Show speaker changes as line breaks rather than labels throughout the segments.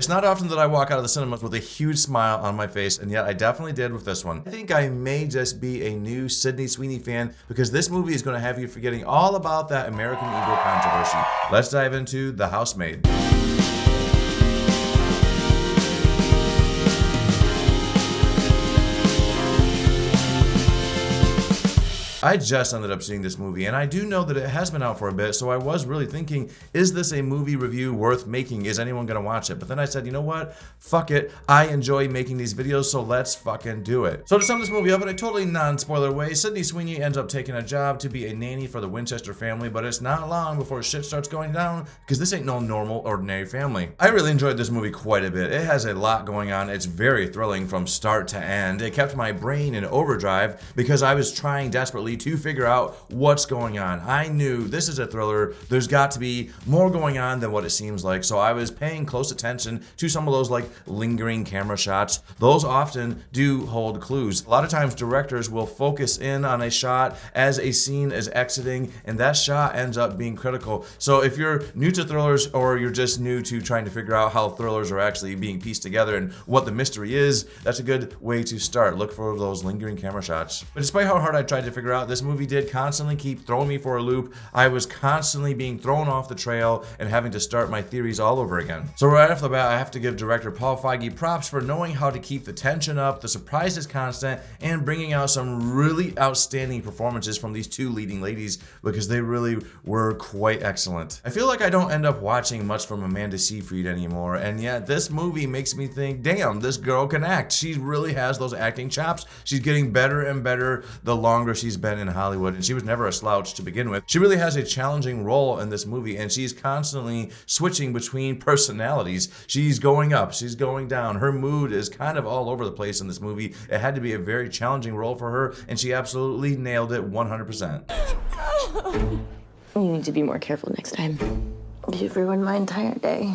It's not often that I walk out of the cinemas with a huge smile on my face, and yet I definitely did with this one. I think I may just be a new Sydney Sweeney fan because this movie is going to have you forgetting all about that American Eagle controversy. Let's dive into The Housemaid. I just ended up seeing this movie, and I do know that it has been out for a bit, so I was really thinking, is this a movie review worth making? Is anyone gonna watch it? But then I said, you know what? Fuck it. I enjoy making these videos, so let's fucking do it. So to sum this movie up in a totally non-spoiler way, Sydney Sweeney ends up taking a job to be a nanny for the Winchester family, but it's not long before shit starts going down, because this ain't no normal, ordinary family. I really enjoyed this movie quite a bit. It has a lot going on. It's very thrilling from start to end. It kept my brain in overdrive because I was trying desperately to figure out what's going on. I knew this is a thriller. There's got to be more going on than what it seems like. So I was paying close attention to some of those like lingering camera shots. Those often do hold clues. A lot of times directors will focus in on a shot as a scene is exiting, and that shot ends up being critical. So if you're new to thrillers, or you're just new to trying to figure out how thrillers are actually being pieced together and what the mystery is, that's a good way to start. Look for those lingering camera shots. But despite how hard I tried to figure out, this movie did constantly keep throwing me for a loop. I was constantly being thrown off the trail and having to start my theories all over again. So right off the bat, I have to give director Paul Feige props for knowing how to keep the tension up, the surprise is constant, and bringing out some really outstanding performances from these two leading ladies, because they really were quite excellent. I feel like I don't end up watching much from Amanda Seyfried anymore, and yet this movie makes me think, damn, this girl can act. She really has those acting chops. She's getting better and better the longer she's been in Hollywood, and she was never a slouch to begin with. She really has a challenging role in this movie, and she's constantly switching between personalities. She's going up, she's going down. Her mood is kind of all over the place in this movie. It had to be a very challenging role for her, and she absolutely nailed it 100%.
You need to be more careful next time. You've ruined my entire day.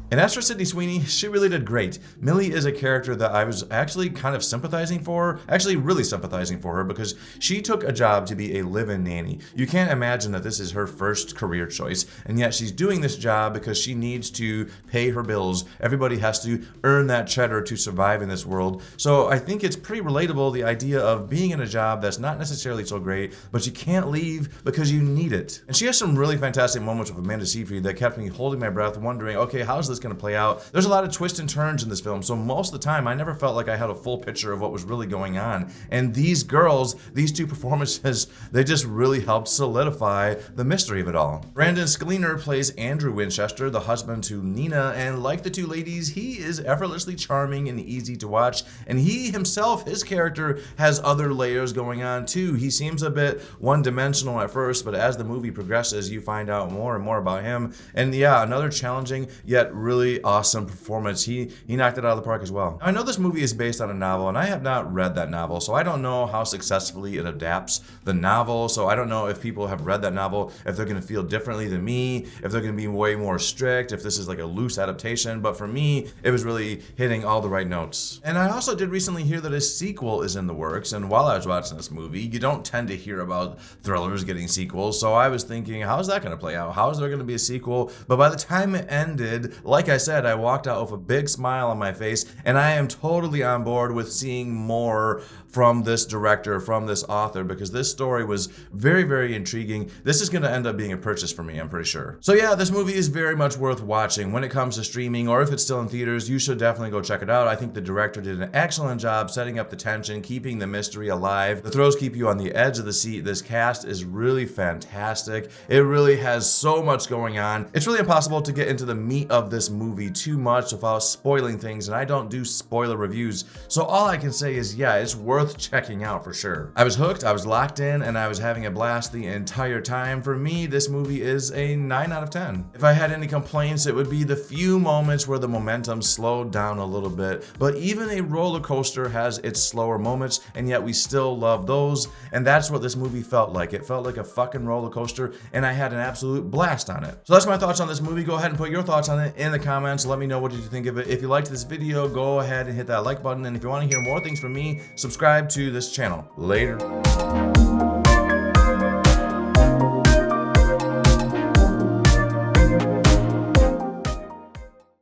And as for Sydney Sweeney, she really did great. Millie is a character that I was actually kind of sympathizing for, actually really sympathizing for her, because she took a job to be a live-in nanny. You can't imagine that this is her first career choice, and yet she's doing this job because she needs to pay her bills. Everybody has to earn that cheddar to survive in this world. So I think it's pretty relatable, the idea of being in a job that's not necessarily so great, but you can't leave because you need it. And she has some really fantastic moments with Amanda Seyfried that kept me holding my breath, wondering, okay, how's this going to play out? There's a lot of twists and turns in this film, so most of the time I never felt like I had a full picture of what was really going on. And these girls, these two performances, they just really helped solidify the mystery of it all. Brandon Sklenar plays Andrew Winchester, the husband to Nina, and like the two ladies, he is effortlessly charming and easy to watch. And he himself, his character, has other layers going on too. He seems a bit one-dimensional at first, but as the movie progresses, you find out more and more about him. And yeah, another challenging yet really awesome performance. He knocked it out of the park as well. I know this movie is based on a novel, and I have not read that novel, so I don't know how successfully it adapts the novel. So I don't know if people have read that novel, if they're going to feel differently than me, if they're going to be way more strict, if this is like a loose adaptation. But for me, it was really hitting all the right notes. And I also did recently hear that a sequel is in the works, and while I was watching this movie, you don't tend to hear about thrillers getting sequels, so I was thinking, how's that going to play out? How is there going to be a sequel? But by the time it ended, like I said, I walked out with a big smile on my face, and I am totally on board with seeing more from this director, from this author, because this story was very, very intriguing. This is going to end up being a purchase for me, I'm pretty sure. So yeah, this movie is very much worth watching. When it comes to streaming, or if it's still in theaters, you should definitely go check it out. I think the director did an excellent job setting up the tension, keeping the mystery alive. The throws keep you on the edge of the seat. This cast is really fantastic. It really has so much going on. It's really impossible to get into the meat of this movie too much without spoiling things, and I don't do spoiler reviews. So all I can say is, yeah, it's worth checking out for sure. I was hooked, I was locked in, and I was having a blast the entire time. For me, this movie is a 9 out of 10. If I had any complaints, it would be the few moments where the momentum slowed down a little bit. But even a roller coaster has its slower moments, and yet we still love those. And that's what this movie felt like. It felt like a fucking roller coaster, and I had an absolute blast on it. So that's my thoughts on this movie. Go ahead and put your thoughts on it in the comments. Let me know what did you think of it. If you liked this video, go ahead and hit that like button. And if you want to hear more things from me, subscribe to this channel. Later.